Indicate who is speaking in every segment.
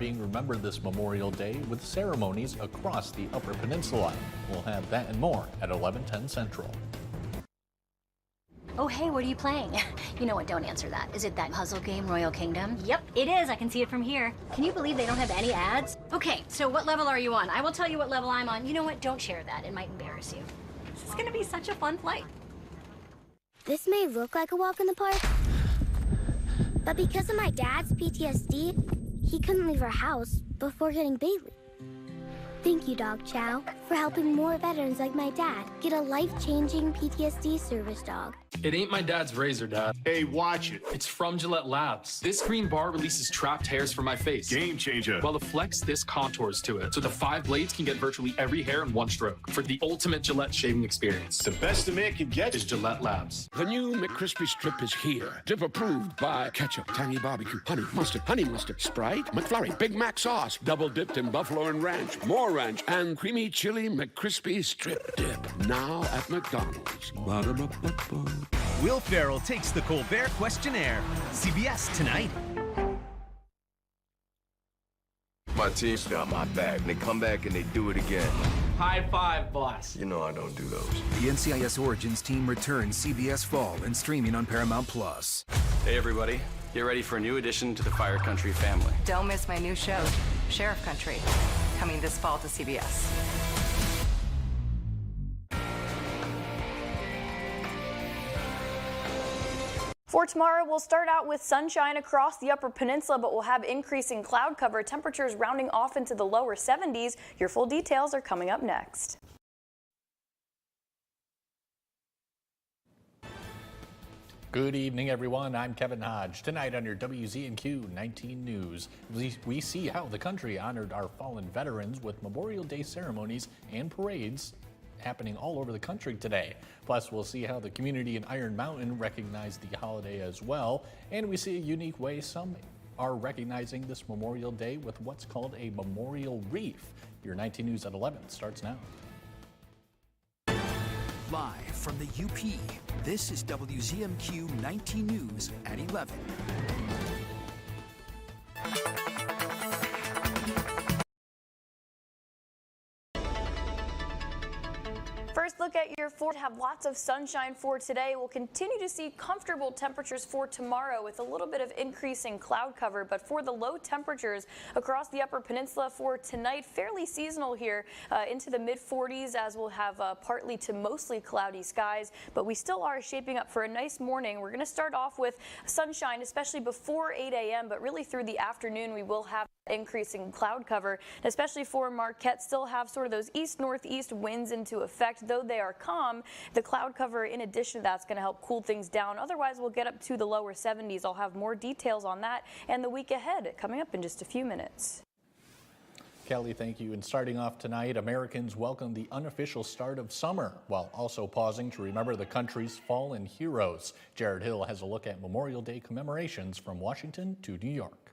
Speaker 1: being remembered this Memorial Day with ceremonies across the Upper Peninsula. We'll have that and more at 11:10 Central.
Speaker 2: Oh, hey, what are you playing? You know what, don't answer that. Is it that puzzle game, Royal Kingdom?
Speaker 3: Yep, it is. I can see it from here.
Speaker 2: Can you believe they don't have any ads? Okay, so what level are you on? I will tell you what level I'm on. You know what, don't share that. It might embarrass you.
Speaker 3: This is gonna be such a fun flight.
Speaker 4: This may look like a walk in the park, but because of my dad's PTSD, he couldn't leave our house before getting Bailey. Thank you, Dog Chow, for helping more veterans like my dad get a life-changing PTSD service dog.
Speaker 5: It ain't my dad's razor, Dad.
Speaker 6: Hey, watch it.
Speaker 5: It's from Gillette Labs. This green bar releases trapped hairs from my face.
Speaker 6: Game changer.
Speaker 5: While the Flex, this contours to it. So the 5 blades can get virtually every hair in one stroke. For the ultimate Gillette shaving experience.
Speaker 6: The best a man can get
Speaker 5: is Gillette Labs.
Speaker 7: The new McCrispy Strip is here. Dip approved by ketchup, tangy barbecue, honey mustard, Sprite, McFlurry, Big Mac sauce, double dipped in buffalo and ranch, more ranch, and creamy chili McCrispy Strip Dip. Now at McDonald's. Ba-da-ba-ba-ba.
Speaker 8: Will Ferrell takes the Colbert Questionnaire. CBS tonight.
Speaker 9: My team's got my back, and they come back and they do it again.
Speaker 5: High five, boss.
Speaker 9: You know I don't do those.
Speaker 10: The NCIS Origins team returns CBS Fall and streaming on Paramount+.
Speaker 11: Hey, everybody. Get ready for a new addition to the Fire Country family.
Speaker 12: Don't miss my new show, Sheriff Country, coming this fall to CBS.
Speaker 13: For tomorrow, we'll start out with sunshine across the Upper Peninsula, but we'll have increasing cloud cover, temperatures rounding off into the lower 70s. Your full details are coming up next.
Speaker 1: Good evening, everyone. I'm Kevin Hodge. Tonight on your WZMQ 19 News, we see how the country honored our fallen veterans with Memorial Day ceremonies and parades happening all over the country today. Plus, we'll see how the community in Iron Mountain recognized the holiday as well. And we see a unique way some are recognizing this Memorial Day with what's called a memorial wreath. Your 19 News at 11 starts now.
Speaker 10: Live from the UP, this is WZMQ 19 News at 11.
Speaker 13: First look at your forecast. Have lots of sunshine for today. We'll continue to see comfortable temperatures for tomorrow with a little bit of increasing cloud cover. But for the low temperatures across the Upper Peninsula for tonight, fairly seasonal here into the mid-40s as we'll have partly to mostly cloudy skies. But we still are shaping up for a nice morning. We're going to start off with sunshine, especially before 8 a.m. But really through the afternoon, we will have increasing cloud cover, especially for Marquette. Still have sort of those east-northeast winds into effect. Though they are calm, the cloud cover in addition to that's going to help cool things down. Otherwise, we'll get up to the lower 70s. I'll have more details on that and the week ahead coming up in just a few minutes.
Speaker 1: Kelly, thank you. And starting off tonight, Americans welcome the unofficial start of summer while also pausing to remember the country's fallen heroes. Jared Hill has a look at Memorial Day commemorations from Washington to New York.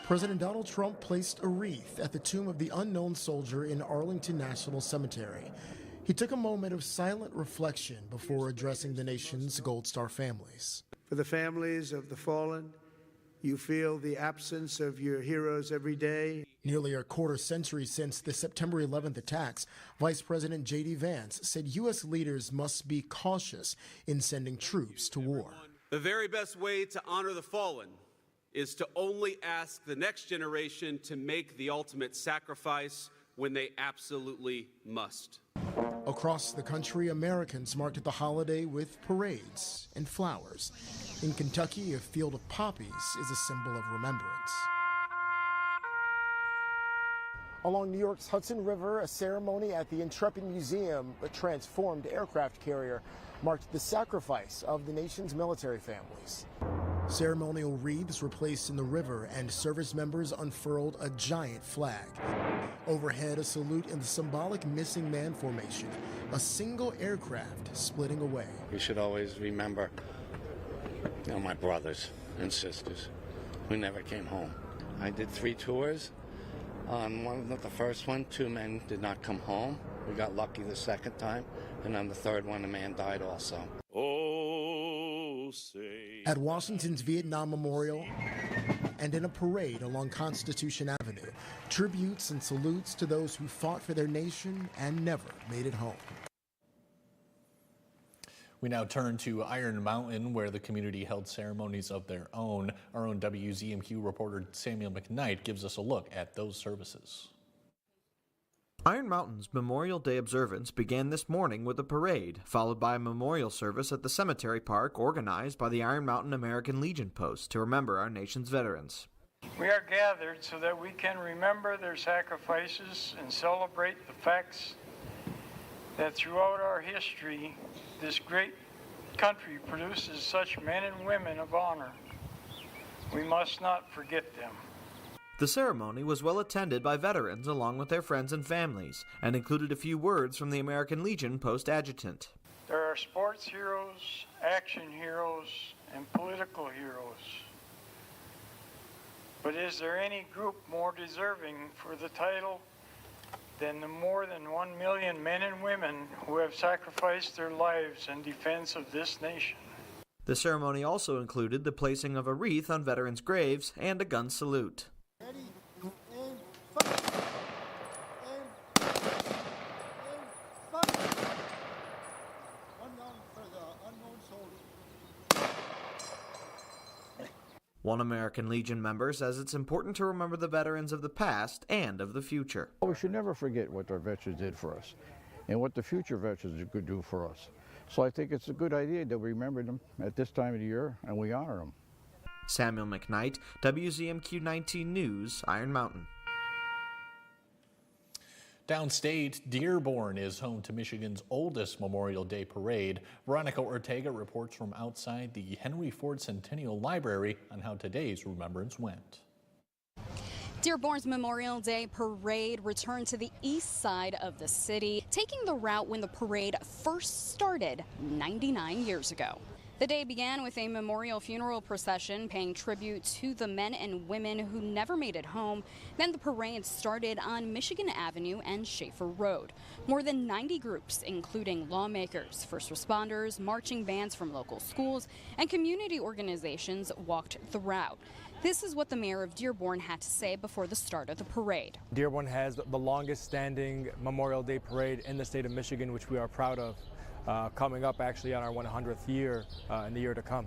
Speaker 14: President Donald Trump placed a wreath at the tomb of the unknown soldier in Arlington National Cemetery. He took a moment of silent reflection before addressing the nation's Gold Star families.
Speaker 15: For the families of the fallen, you feel the absence of your heroes every day.
Speaker 14: Nearly a quarter century since the September 11th attacks, Vice President J.D. Vance said U.S. leaders must be cautious in sending troops to war.
Speaker 16: The very best way to honor the fallen is to only ask the next generation to make the ultimate sacrifice when they absolutely must.
Speaker 14: Across the country, Americans marked the holiday with parades and flowers. In Kentucky, a field of poppies is a symbol of remembrance. Along New York's Hudson River, a ceremony at the Intrepid Museum, a transformed aircraft carrier, marked the sacrifice of the nation's military families. Ceremonial wreaths were placed in the river and service members unfurled a giant flag. Overhead, a salute in the symbolic missing man formation, a single aircraft splitting away.
Speaker 17: We should always remember, my brothers and sisters who never came home. I did 3 tours. On the first one, 2 men did not come home. We got lucky the second time, and on the third one, a man died also.
Speaker 18: Oh, say
Speaker 14: At Washington's Vietnam Memorial and in a parade along Constitution Avenue, tributes and salutes to those who fought for their nation and never made it home.
Speaker 1: We now turn to Iron Mountain, where the community held ceremonies of their own. Our own WZMQ reporter Samuel McKnight gives us a look at those services.
Speaker 18: Iron Mountain's Memorial Day observance began this morning with a parade, followed by a memorial service at the cemetery park organized by the Iron Mountain American Legion Post to remember our nation's veterans.
Speaker 19: We are gathered so that we can remember their sacrifices and celebrate the facts that throughout our history, this great country produces such men and women of honor. We must not forget them.
Speaker 18: The ceremony was well attended by veterans along with their friends and families, and included a few words from the American Legion Post adjutant.
Speaker 19: There are sports heroes, action heroes, and political heroes. But is there any group more deserving for the title than the more than 1 million men and women who have sacrificed their lives in defense of this nation?
Speaker 18: The ceremony also included the placing of a wreath on veterans' graves and a gun salute. One American Legion member says it's important to remember the veterans of the past and of the future.
Speaker 20: We should never forget what our veterans did for us and what the future veterans could do for us. So I think it's a good idea that we remember them at this time of the year and we honor them.
Speaker 18: Samuel McKnight, WZMQ 19 News, Iron Mountain.
Speaker 1: Downstate, Dearborn is home to Michigan's oldest Memorial Day parade. Veronica Ortega reports from outside the Henry Ford Centennial Library on how today's remembrance went.
Speaker 21: Dearborn's Memorial Day parade returned to the east side of the city, taking the route when the parade first started 99 years ago. The day began with a memorial funeral procession paying tribute to the men and women who never made it home. Then the parade started on Michigan Avenue and Schaefer Road. More than 90 groups, including lawmakers, first responders, marching bands from local schools, and community organizations, walked the route. This is what the mayor of Dearborn had to say before the start of the parade.
Speaker 22: Dearborn has the longest standing Memorial Day parade in the state of Michigan, which we are proud of. Coming up actually on our 100th year in the year to come.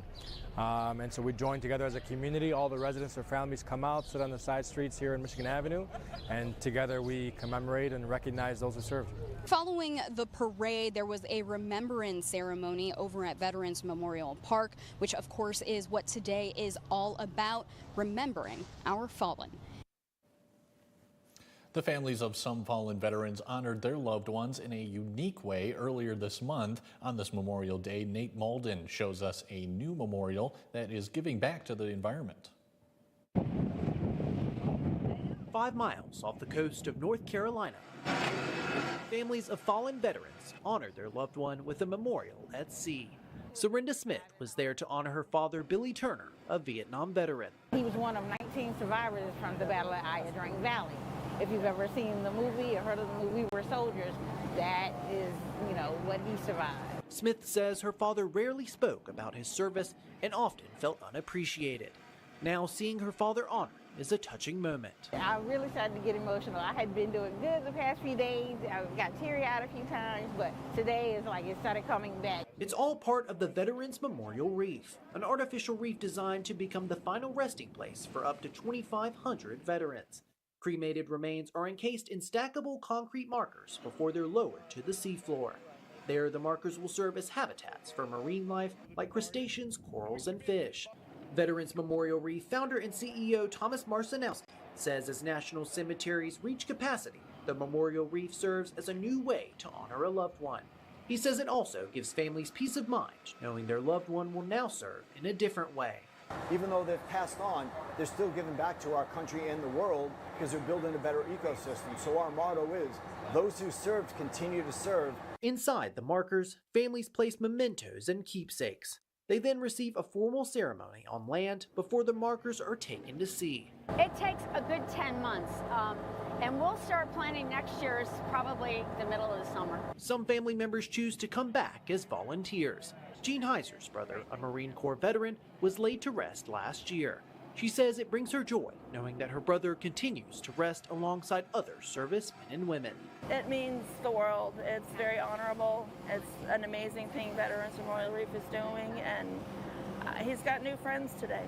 Speaker 22: And so we join together as a community. All the residents or families come out, sit on the side streets here in Michigan Avenue, and together we commemorate and recognize those who served.
Speaker 21: Following the parade, there was a remembrance ceremony over at Veterans Memorial Park, which of course is what today is all about, remembering our fallen.
Speaker 1: The families of some fallen veterans honored their loved ones in a unique way earlier this month. On this Memorial Day, Nate Malden shows us a new memorial that is giving back to the environment.
Speaker 23: 5 miles off the coast of North Carolina, families of fallen veterans honored their loved one with a memorial at sea. Serinda Smith was there to honor her father, Billy Turner, a Vietnam veteran.
Speaker 24: He was one of 19 survivors from the Battle of Iodine Valley. If you've ever seen the movie or heard of the movie, We Were Soldiers, that is, what he survived.
Speaker 23: Smith says her father rarely spoke about his service and often felt unappreciated. Now seeing her father honored is a touching moment.
Speaker 24: I really started to get emotional. I had been doing good the past few days. I got teary-eyed a few times, but today is like it started coming back.
Speaker 23: It's all part of the Veterans Memorial Reef, an artificial reef designed to become the final resting place for up to 2,500 veterans. Cremated remains are encased in stackable concrete markers before they're lowered to the seafloor. There, the markers will serve as habitats for marine life like crustaceans, corals, and fish. Veterans Memorial Reef founder and CEO Thomas Marcinowski says as national cemeteries reach capacity, the Memorial Reef serves as a new way to honor a loved one. He says it also gives families peace of mind, knowing their loved one will now serve in a different way.
Speaker 25: Even though they've passed on, they're still giving back to our country and the world because they're building a better ecosystem. So our motto is, those who served continue to serve.
Speaker 23: Inside the markers, families place mementos and keepsakes. They then receive a formal ceremony on land before the markers are taken to sea.
Speaker 26: It takes a good 10 months, and we'll start planning next year's probably the middle of the summer.
Speaker 23: Some family members choose to come back as volunteers. Jean Heiser's brother, a Marine Corps veteran, was laid to rest last year. She says it brings her joy knowing that her brother continues to rest alongside other servicemen and women.
Speaker 2: It means the world. It's very honorable. It's an amazing thing Veterans Memorial Reef is doing, and he's got new friends today.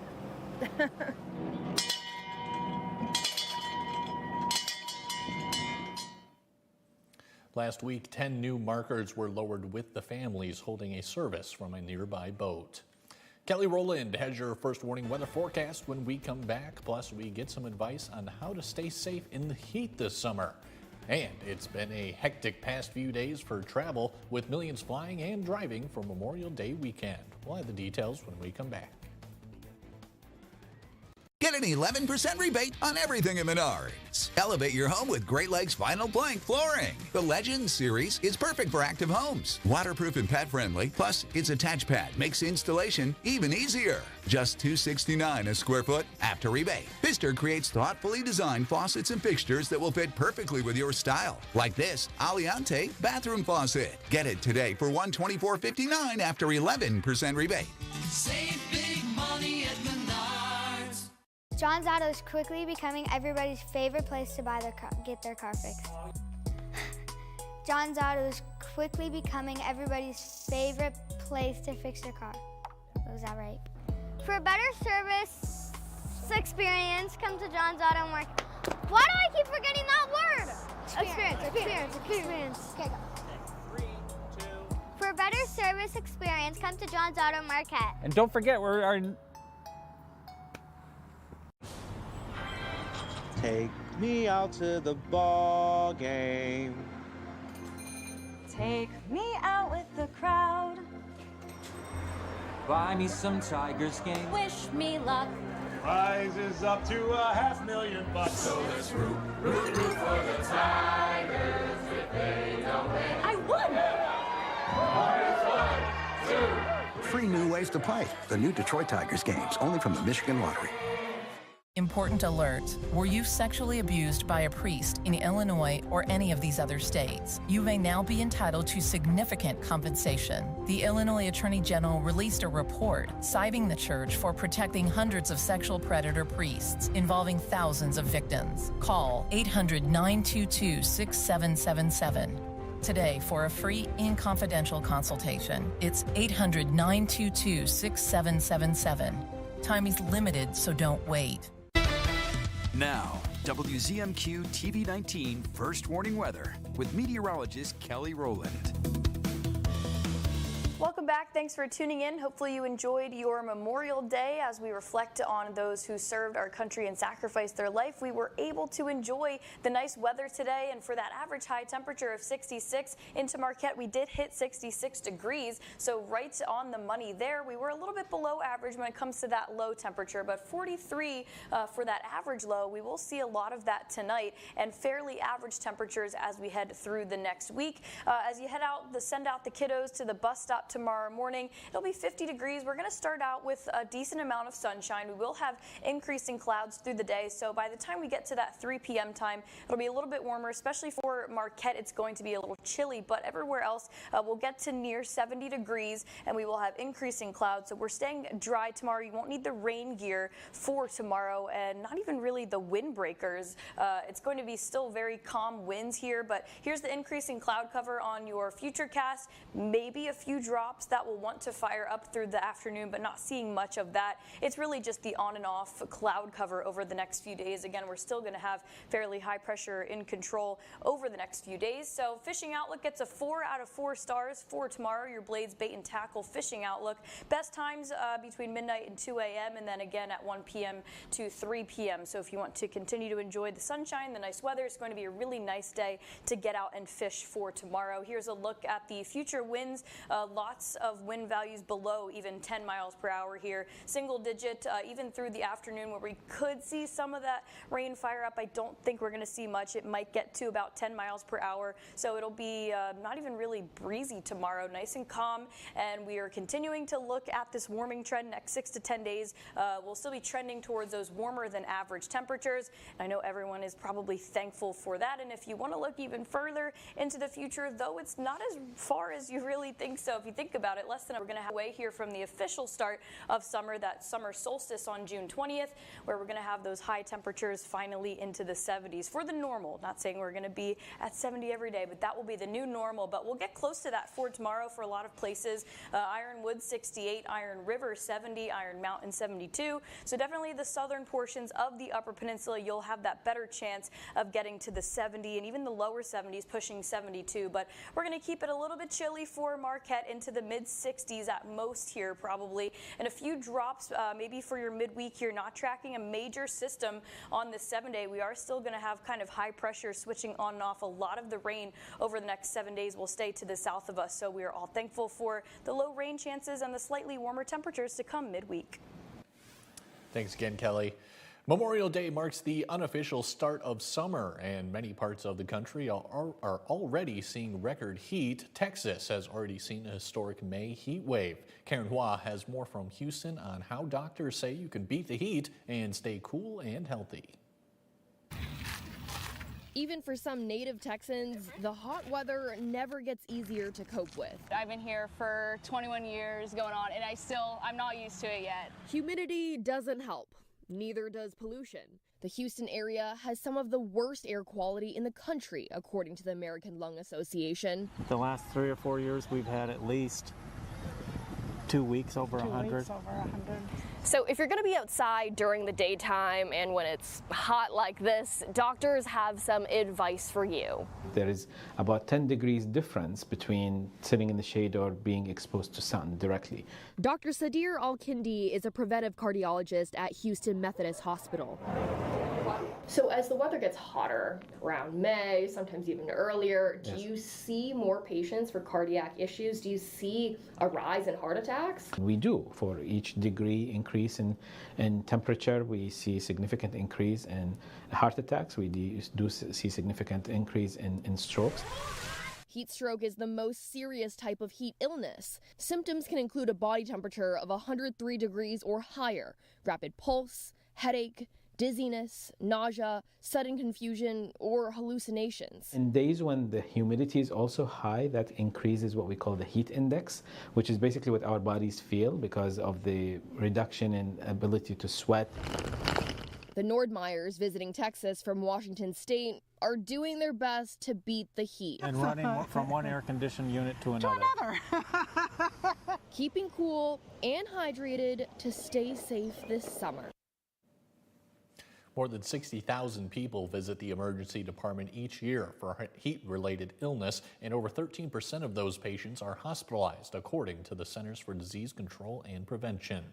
Speaker 1: Last week, 10 new markers were lowered with the families holding a service from a nearby boat. Kelly Rowland has your first warning weather forecast when we come back. Plus, we get some advice on how to stay safe in the heat this summer. And it's been a hectic past few days for travel, with millions flying and driving for Memorial Day weekend. We'll have the details when we come back.
Speaker 3: Get an 11% rebate on everything at Menards. Elevate your home with Great Lakes Vinyl Plank Flooring. The Legends series is perfect for active homes. Waterproof and pet-friendly, plus its attach pad makes installation even easier. Just $269 a square foot after rebate. Pfister creates thoughtfully designed faucets and fixtures that will fit perfectly with your style. Like this Aliante bathroom faucet. Get it today for $124.59 after 11% rebate.
Speaker 4: Save big money at Menards.
Speaker 6: John's Auto is quickly becoming everybody's favorite place to get their car fixed. John's Auto is quickly becoming everybody's favorite place to fix their car. Was that right? For a better service experience, come to John's Auto Market. Why do I keep forgetting that word? Experience. Okay, go. 3, 2. For a better service experience, come to John's Auto Market.
Speaker 7: And don't forget, we're our...
Speaker 8: Take me out to the ball game.
Speaker 27: Take me out with the crowd.
Speaker 7: Buy me some Tigers game.
Speaker 27: Wish me luck.
Speaker 8: Prize is up to $500,000.
Speaker 4: So let's root for the Tigers if they don't win.
Speaker 27: I won!
Speaker 4: 1, 2.
Speaker 28: Free new ways to play. The new Detroit Tigers games, only from the Michigan Lottery.
Speaker 29: Important alert. Were you sexually abused by a priest in Illinois or any of these other states? You may now be entitled to significant compensation. The Illinois Attorney General released a report citing the church for protecting hundreds of sexual predator priests involving thousands of victims. Call 800-922-6777 today for a free and confidential consultation. It's 800-922-6777. Time is limited, so don't wait.
Speaker 10: Now, WZMQ TV 19 First Warning Weather with meteorologist Kelly Rowland.
Speaker 13: Welcome back. Thanks for tuning in. Hopefully you enjoyed your Memorial Day as we reflect on those who served our country and sacrificed their life. We were able to enjoy the nice weather today, and for that average high temperature of 66 into Marquette, we did hit 66 degrees, so right on the money there. We were a little bit below average when it comes to that low temperature, but 43 for that average low. We will see a lot of that tonight, and fairly average temperatures as we head through the next week. As you head out, send out the kiddos to the bus stop tomorrow morning, it'll be 50 degrees. We're going to start out with a decent amount of sunshine. We will have increasing clouds through the day, so by the time we get to that 3 p.m. time, it'll be a little bit warmer, especially for Marquette. It's going to be a little chilly, but everywhere else we'll get to near 70 degrees, and we will have increasing clouds, so we're staying dry tomorrow. You won't need the rain gear for tomorrow, and not even really the windbreakers. It's going to be still very calm winds here, but here's the increasing cloud cover on your futurecast. Maybe a few drops that will want to fire up through the afternoon, but not seeing much of that. It's really just the on and off cloud cover over the next few days. Again, we're still going to have fairly high pressure in control over the next few days. So fishing outlook gets a 4 out of 4 stars for tomorrow. Your Blades Bait and Tackle fishing outlook. Best times between midnight and 2 a.m. and then again at 1 p.m. to 3 p.m. So if you want to continue to enjoy the sunshine, the nice weather, it's going to be a really nice day to get out and fish for tomorrow. Here's a look at the future winds. Lots of wind values below even 10 miles per hour here. Single digit even through the afternoon where we could see some of that rain fire up. I don't think we're going to see much. It might get to about 10 miles per hour. So it'll be not even really breezy tomorrow. Nice and calm. And we are continuing to look at this warming trend next 6 to 10 days. We'll still be trending towards those warmer than average temperatures. And I know everyone is probably thankful for that. And if you want to look even further into the future, though it's not as far as you really think so, if you think about about it. We're going to have away here from the official start of summer, that summer solstice on June 20th, where we're going to have those high temperatures finally into the 70s for the normal. Not saying we're going to be at 70 every day, but that will be the new normal. But we'll get close to that for tomorrow for a lot of places. Ironwood 68, Iron River 70, Iron Mountain 72. So definitely the southern portions of the Upper Peninsula, you'll have that better chance of getting to the 70 and even the lower 70s pushing 72. But we're going to keep it a little bit chilly for Marquette into the mid 60s at most here probably, and a few drops maybe for your midweek. You're not tracking a major system on the 7-day. We are still going to have kind of high pressure switching on and off. A lot of the rain over the next 7 days will stay to the south of us, so we are all thankful for the low rain chances and the slightly warmer temperatures to come midweek.
Speaker 1: Thanks again, Kelly. Memorial Day marks the unofficial start of summer, and many parts of the country are already seeing record heat. Texas has already seen a historic May heat wave. Karen Hua has more from Houston on how doctors say you can beat the heat and stay cool and healthy.
Speaker 5: Even for some native Texans, the hot weather never gets easier to cope with.
Speaker 9: I've been here for 21 years going on, and I'm not used to it yet.
Speaker 5: Humidity doesn't help. Neither does pollution. The Houston area has some of the worst air quality in the country, according to the American Lung Association.
Speaker 11: The last 3 or 4 years, we've had at least 2 weeks over 100.
Speaker 5: So if you're going to be outside during the daytime and when it's hot like this, doctors have some advice for you.
Speaker 12: There is about 10 degrees difference between sitting in the shade or being exposed to sun directly.
Speaker 5: Dr. Sadir Al-Kindi is a preventive cardiologist at Houston Methodist Hospital. So as the weather gets hotter around May, sometimes even earlier, do you see more patients for cardiac issues? Do you see a rise in heart attacks?
Speaker 12: We do. For each degree increase in temperature, we see significant increase in heart attacks. We do see significant increase in strokes.
Speaker 5: Heat stroke is the most serious type of heat illness. Symptoms can include a body temperature of 103 degrees or higher, rapid pulse, headache, dizziness, nausea, sudden confusion, or hallucinations.
Speaker 12: In days when the humidity is also high, that increases what we call the heat index, which is basically what our bodies feel because of the reduction in ability to sweat.
Speaker 5: The Nordmeyers visiting Texas from Washington State are doing their best to beat the heat.
Speaker 11: And running from one air-conditioned unit to another.
Speaker 5: Keeping cool and hydrated to stay safe this summer.
Speaker 1: More than 60,000 people visit the emergency department each year for heat-related illness, and over 13% of those patients are hospitalized, according to the Centers for Disease Control and Prevention.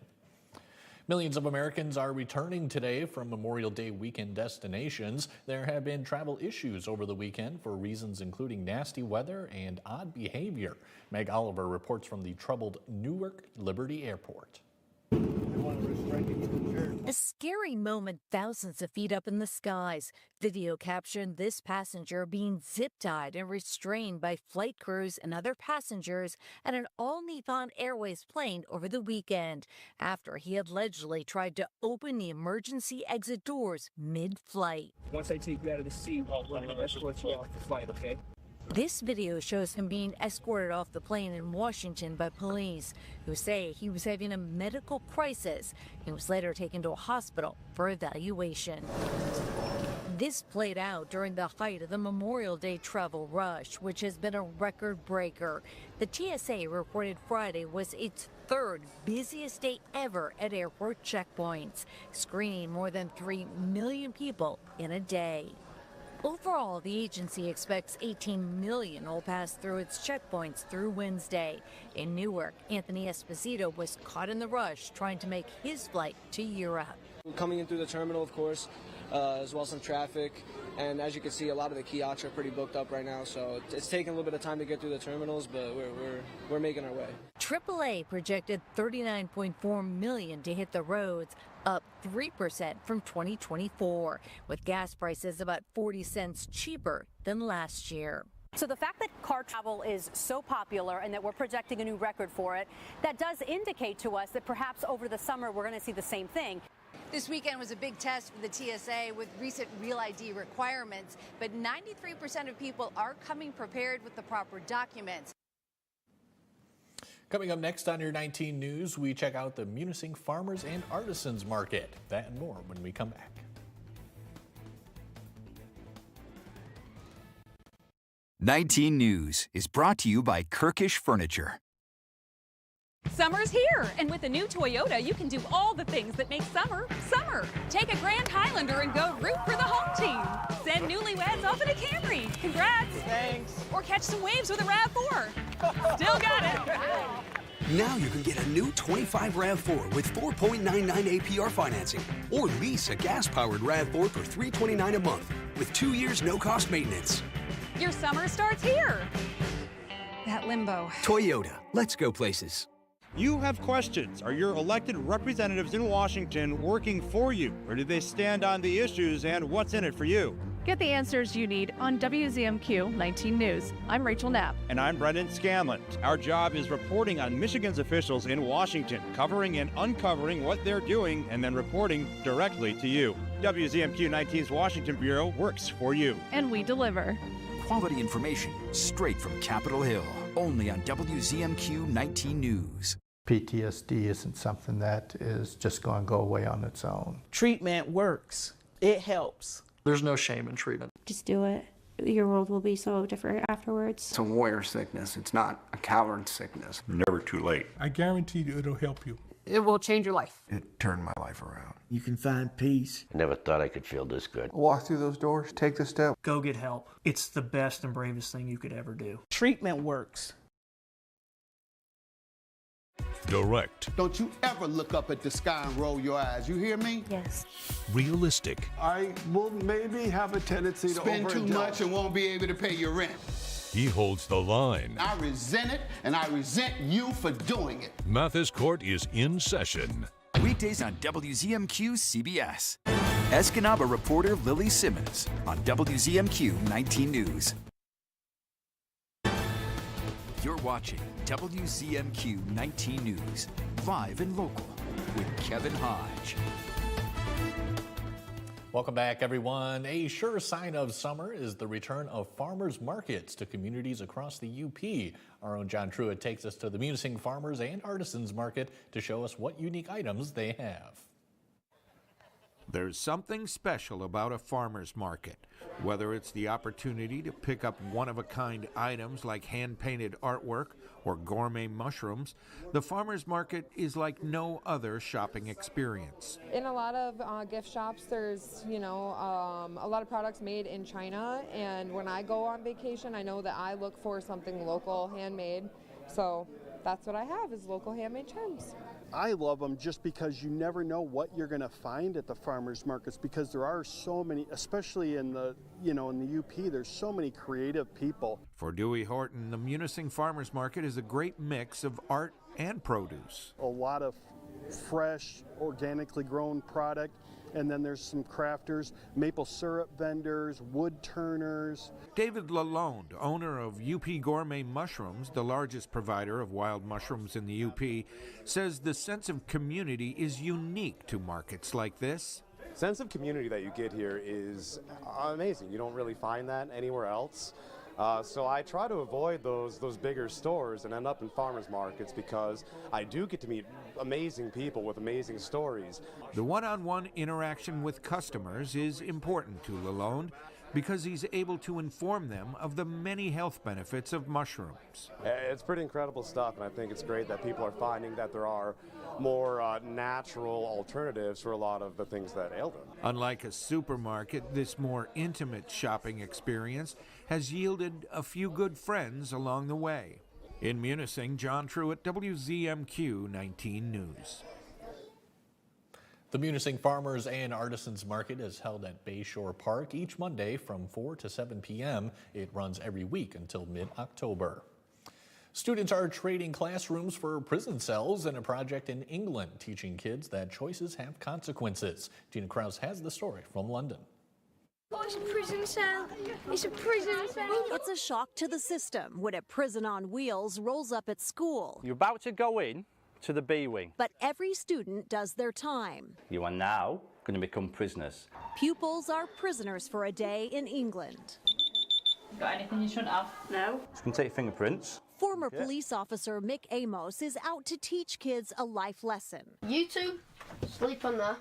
Speaker 1: Millions of Americans are returning today from Memorial Day weekend destinations. There have been travel issues over the weekend for reasons including nasty weather and odd behavior. Meg Oliver reports from the troubled Newark Liberty Airport.
Speaker 14: A scary moment thousands of feet up in the skies. Video captioned this passenger being zip-tied and restrained by flight crews and other passengers at an all-Nippon Airways plane over the weekend after he had allegedly tried to open the emergency exit doors mid-flight.
Speaker 15: Once I take you out of the seat, I'll escort you off the flight, okay?
Speaker 14: This video shows him being escorted off the plane in Washington by police, who say he was having a medical crisis. He was later taken to a hospital for evaluation. This played out during the height of the Memorial Day travel rush, which has been a record breaker. The TSA reported Friday was its third busiest day ever at airport checkpoints, screening more than 3 million people in a day. Overall, the agency expects 18 million will pass through its checkpoints through Wednesday. In Newark, Anthony Esposito was caught in the rush trying to make his flight to Europe.
Speaker 16: Coming in through the terminal, of course, as well as some traffic. And as you can see, a lot of the kiosks are pretty booked up right now, so it's taking a little bit of time to get through the terminals, but we're making our way.
Speaker 14: AAA projected 39.4 million to hit the roads, up 3% from 2024, with gas prices about 40 cents cheaper than last year.
Speaker 17: So the fact that car travel is so popular and that we're projecting a new record for it, that does indicate to us that perhaps over the summer we're going to see the same thing.
Speaker 19: This weekend was a big test for the TSA with recent Real ID requirements, but 93% of people are coming prepared with the proper documents.
Speaker 1: Coming up next on your 19 News, we check out the Munising Farmers and Artisans Market. That and more when we come back.
Speaker 10: 19 News is brought to you by Kirkish Furniture.
Speaker 2: Summer's here, and with the new Toyota, you can do all the things that make summer, summer. Take a Grand Highlander and go root for the home team. Send newlyweds off in a Camry. Congrats.
Speaker 8: Thanks.
Speaker 2: Or catch some waves with a RAV4. Still got it.
Speaker 18: Now you can get a new 25 RAV4 with 4.99 APR financing, or lease a gas-powered RAV4 for $329 a month with 2 years no-cost maintenance.
Speaker 2: Your summer starts here. That limbo.
Speaker 18: Toyota, let's go places.
Speaker 8: You have questions. Are your elected representatives in Washington working for you, or do they stand on the issues and what's in it for you?
Speaker 20: Get the answers you need on WZMQ 19 News. I'm Rachel Knapp.
Speaker 8: And I'm Brendan Scanlon. Our job is reporting on Michigan's officials in Washington, covering and uncovering what they're doing, and then reporting directly to you. WZMQ 19's Washington Bureau works for you.
Speaker 20: And we deliver.
Speaker 10: Quality information straight from Capitol Hill. Only on WZMQ 19 News.
Speaker 21: PTSD isn't something that is just going to go away on its own.
Speaker 22: Treatment works. It helps.
Speaker 23: There's no shame in treatment.
Speaker 24: Just do it. Your world will be so different afterwards.
Speaker 23: It's a warrior sickness. It's not a coward sickness.
Speaker 25: Never too late.
Speaker 26: I guarantee you it'll help you.
Speaker 30: It will change your life.
Speaker 25: It turned my life around.
Speaker 31: You can find peace.
Speaker 32: Never thought I could feel this good.
Speaker 21: Walk through those doors, take the step.
Speaker 23: Go get help. It's the best and bravest thing you could ever do.
Speaker 22: Treatment works.
Speaker 33: Direct.
Speaker 34: Don't you ever look up at the sky and roll your eyes. You hear me?
Speaker 24: Yes.
Speaker 33: Realistic.
Speaker 34: I will maybe have a tendency to spend too much and won't be able to pay your rent.
Speaker 33: He holds the line.
Speaker 34: I resent it, and I resent you for doing it.
Speaker 33: Mathis Court is in session.
Speaker 10: Weekdays on WZMQ CBS. Escanaba reporter Lily Simmons on WZMQ 19 News. You're watching WZMQ 19 News, live and local, with Kevin Hodge.
Speaker 1: Welcome back, everyone. A sure sign of summer is the return of farmers markets to communities across the UP. Our own John Truitt takes us to the Munising Farmers and Artisans Market to show us what unique items they have.
Speaker 35: There's something special about a farmer's market. Whether it's the opportunity to pick up one-of-a-kind items like hand-painted artwork or gourmet mushrooms, the farmer's market is like no other shopping experience.
Speaker 36: In a lot of gift shops, there's, a lot of products made in China, and when I go on vacation, I know that I look for something local, handmade, so that's what I have is local handmade charms.
Speaker 37: I love them just because you never know what you're going to find at the farmers markets, because there are so many, especially in the UP, there's so many creative people.
Speaker 35: For Dewey Horton, the Munising Farmers Market is a great mix of art and produce.
Speaker 37: A lot of fresh, organically grown product, and then there's some crafters, maple syrup vendors, wood turners.
Speaker 35: David Lalonde, owner of UP Gourmet Mushrooms, the largest provider of wild mushrooms in the UP, says the sense of community is unique to markets like this.
Speaker 38: Sense of community that you get here is amazing. You don't really find that anywhere else. So I try to avoid those bigger stores and end up in farmers markets because I do get to meet amazing people with amazing stories.
Speaker 35: The one-on-one interaction with customers is important to Lalonde because he's able to inform them of the many health benefits of mushrooms.
Speaker 38: It's pretty incredible stuff, and I think it's great that people are finding that there are more natural alternatives for a lot of the things that ail them.
Speaker 35: Unlike a supermarket, this more intimate shopping experience has yielded a few good friends along the way. In Munising, John Truitt, WZMQ 19 News. The Munising Farmers and Artisans Market is held at Bayshore Park each Monday from 4 to 7 p.m. It runs every week until mid-October. Students are trading classrooms for prison cells in a project in England, teaching kids that choices have consequences. Gina Krause has the story from London.
Speaker 39: Oh, it's a prison cell. It's a prison cell.
Speaker 14: It's a shock to the system when a prison on wheels rolls up at school.
Speaker 40: You're about to go in to the B wing.
Speaker 14: But every student does their time.
Speaker 40: You are now going to become prisoners.
Speaker 14: Pupils are prisoners for a day in England.
Speaker 41: Got anything you shouldn't have? No.
Speaker 40: Just going to take your fingerprints.
Speaker 2: Former police officer Mick Amos is out to teach kids a life lesson.
Speaker 39: You two, sleep on there.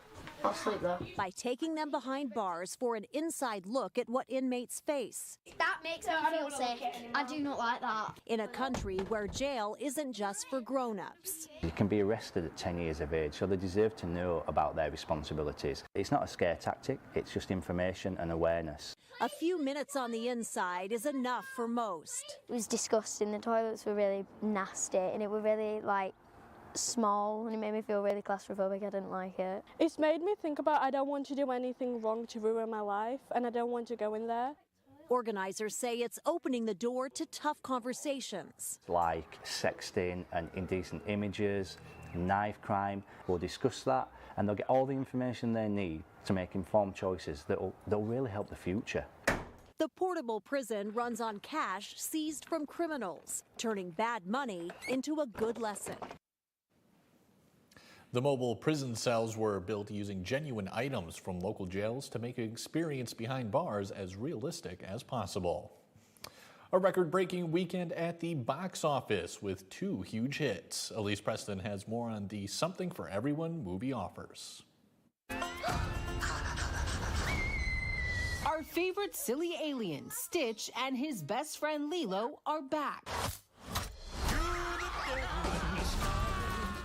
Speaker 39: I'll sleep there.
Speaker 2: By taking them behind bars for an inside look at what inmates face.
Speaker 39: That makes me feel sick. I do not like that.
Speaker 2: In a country where jail isn't just for grown-ups.
Speaker 40: You can be arrested at 10 years of age, so they deserve to know about their responsibilities. It's not a scare tactic, it's just information and awareness.
Speaker 2: A few minutes on the inside is enough for most.
Speaker 39: It was disgusting. The toilets were really nasty and it were really small and it made me feel really claustrophobic. I didn't like it.
Speaker 3: It's made me think about I don't want to do anything wrong to ruin my life and I don't want to go in there.
Speaker 2: Organizers say it's opening the door to tough conversations.
Speaker 40: Like sexting and indecent images, knife crime. We'll discuss that and they'll get all the information they need to make informed choices that'll really help the future.
Speaker 2: The portable prison runs on cash seized from criminals, turning bad money into a good lesson.
Speaker 1: The mobile prison cells were built using genuine items from local jails to make the experience behind bars as realistic as possible. A record-breaking weekend at the box office with 2 huge hits. Elise Preston has more on the Something for Everyone movie offers.
Speaker 4: Our favorite silly alien, Stitch, and his best friend Lilo are back.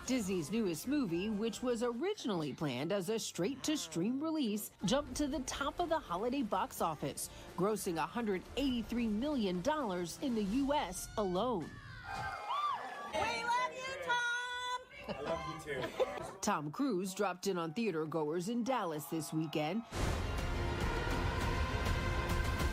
Speaker 4: Disney's newest movie, which was originally planned as a straight-to-stream release, jumped to the top of the holiday box office, grossing $183 million in the U.S. alone.
Speaker 3: We love you, Tom!
Speaker 4: I love you too. Tom Cruise dropped in on theater goers in Dallas this weekend,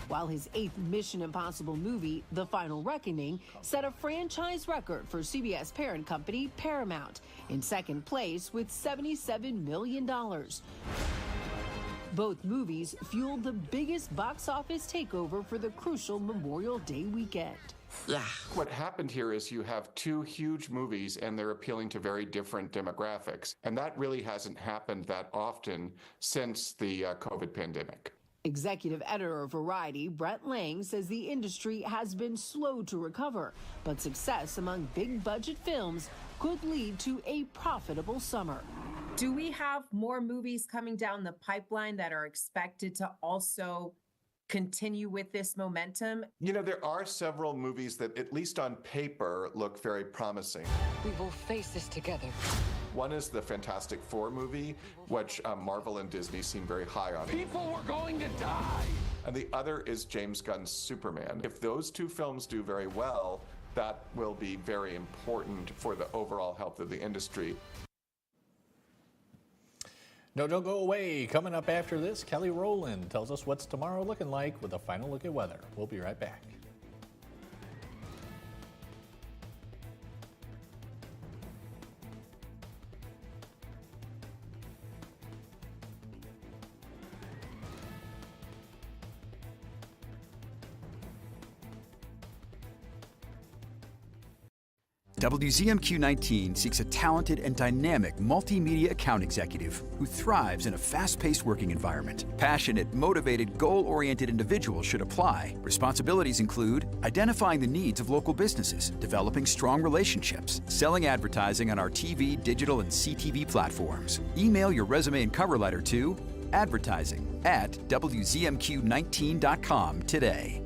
Speaker 4: while his 8th Mission Impossible movie, The Final Reckoning, set a franchise record for CBS parent company Paramount, in second place with $77 million. Both movies fueled the biggest box office takeover for the crucial Memorial Day weekend.
Speaker 5: What happened here is you have 2 huge movies and they're appealing to very different demographics. And that really hasn't happened that often since the COVID pandemic.
Speaker 4: Executive editor of Variety, Brett Lang, says the industry has been slow to recover, but success among big-budget films could lead to a profitable summer.
Speaker 6: Do we have more movies coming down the pipeline that are expected to also continue with this momentum?
Speaker 5: You know, there are several movies that, at least on paper, look very promising.
Speaker 6: We will face this together.
Speaker 5: One is the Fantastic Four movie, which Marvel and Disney seem very high on.
Speaker 7: People were going to die.
Speaker 5: And the other is James Gunn's Superman. If those 2 films do very well, that will be very important for the overall health of the industry.
Speaker 1: No, don't go away. Coming up after this, Kelly Rowland tells us what's tomorrow looking like with a final look at weather. We'll be right back.
Speaker 10: WZMQ 19 seeks a talented and dynamic multimedia account executive who thrives in a fast-paced working environment. Passionate, motivated, goal-oriented individuals should apply. Responsibilities include identifying the needs of local businesses, developing strong relationships, selling advertising on our TV, digital, and CTV platforms. Email your resume and cover letter to advertising@WZMQ19.com today.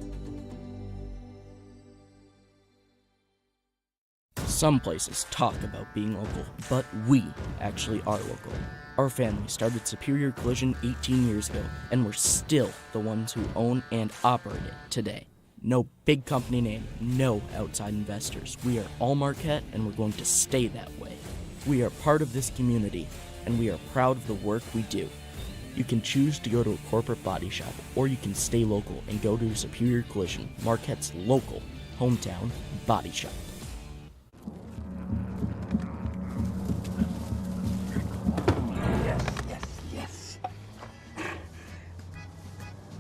Speaker 9: Some places talk about being local, but we actually are local. Our family started Superior Collision 18 years ago, and we're still the ones who own and operate it today. No big company name, no outside investors. We are all Marquette, and we're going to stay that way. We are part of this community, and we are proud of the work we do. You can choose to go to a corporate body shop, or you can stay local and go to Superior Collision, Marquette's local hometown body shop.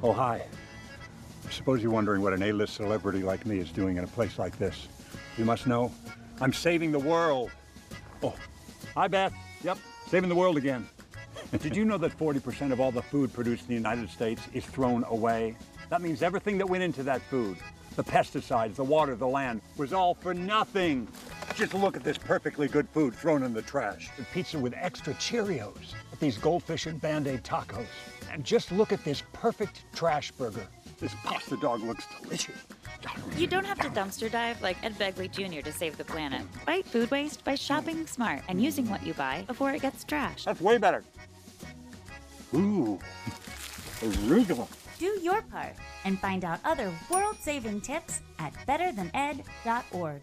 Speaker 11: Oh, hi. I suppose you're wondering what an A-list celebrity like me is doing in a place like this. You must know, I'm saving the world. Oh, hi, Beth. Yep, saving the world again. Did you know that 40% of all the food produced in the United States is thrown away? That means everything that went into that food The pesticides, the water, the land was all for nothing. Just look at this perfectly good food thrown in the trash. The pizza with extra Cheerios, these goldfish and Band-Aid tacos. And just look at this perfect trash burger. This pasta dog looks delicious.
Speaker 8: You don't have to dumpster dive like Ed Begley Jr. to save the planet. Fight food waste by shopping smart and using what you buy before it gets trashed.
Speaker 11: That's way better. Ooh, arugula.
Speaker 8: Do your part and find out other world-saving tips at betterthaned.org.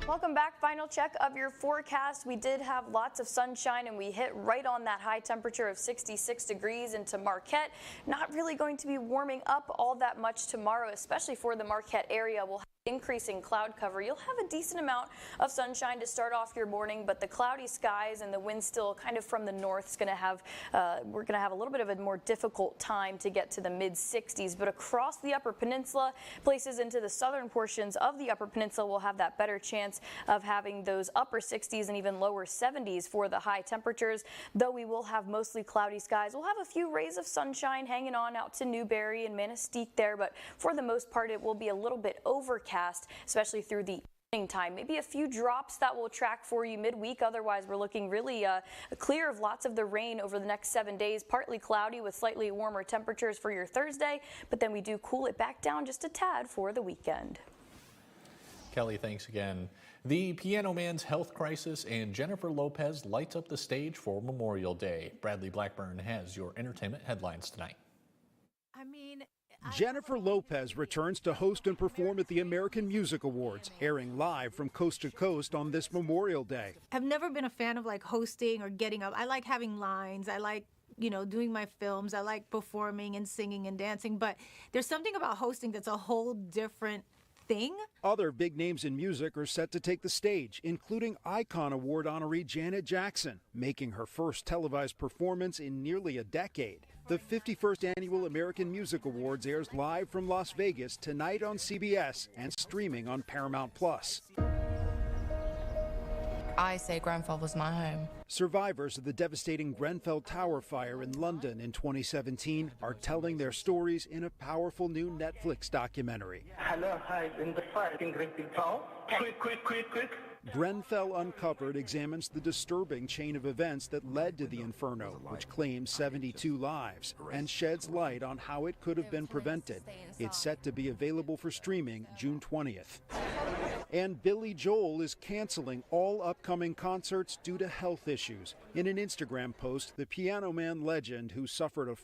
Speaker 12: Welcome back. Final check of your forecast. We did have lots of sunshine and we hit right on that high temperature of 66 degrees into Marquette. Not really going to be warming up all that much tomorrow, especially for the Marquette area. We'll have increasing cloud cover. You'll have a decent amount of sunshine to start off your morning, but the cloudy skies and the wind still kind of from the north is going to have, we're going to have a little bit of a more difficult time to get to the mid 60s, but across the Upper Peninsula, places into the southern portions of the Upper Peninsula will have that better chance of having those upper 60s and even lower 70s for the high temperatures. Though we will have mostly cloudy skies, we'll have a few rays of sunshine hanging on out to Newberry and Manistee there, but for the most part it will be a little bit overcast, especially through the evening time. Maybe a few drops that will track for you midweek. Otherwise, we're looking really clear of lots of the rain over the next 7 days. Partly cloudy with slightly warmer temperatures for your Thursday, but then we do cool it back down just a tad for the weekend.
Speaker 1: Kelly, thanks again. The Piano Man's health crisis and Jennifer Lopez lights up the stage for Memorial Day. Bradley Blackburn has your entertainment headlines tonight.
Speaker 13: Jennifer Lopez returns to host and perform at the American Music Awards, airing live from coast to coast on this Memorial Day.
Speaker 15: I've never been a fan of like hosting or getting up. I like having lines. I like, doing my films. I like performing and singing and dancing. But there's something about hosting that's a whole different thing.
Speaker 13: Other big names in music are set to take the stage, including Icon Award honoree Janet Jackson, making her first televised performance in nearly a decade. The 51st Annual American Music Awards airs live from Las Vegas tonight on CBS and streaming on Paramount+.
Speaker 16: I say Grenfell was my home.
Speaker 13: Survivors of the devastating Grenfell Tower fire in London in 2017 are telling their stories in a powerful new Netflix documentary.
Speaker 17: Hello, hi, in the fire extinguishing tower. Quick.
Speaker 13: Grenfell Uncovered examines the disturbing chain of events that led to the inferno, which claims 72 lives, and sheds light on how it could have been prevented. It's set to be available for streaming June 20th. And Billy Joel is canceling all upcoming concerts due to health issues. In an Instagram post, the Piano Man legend, who suffered a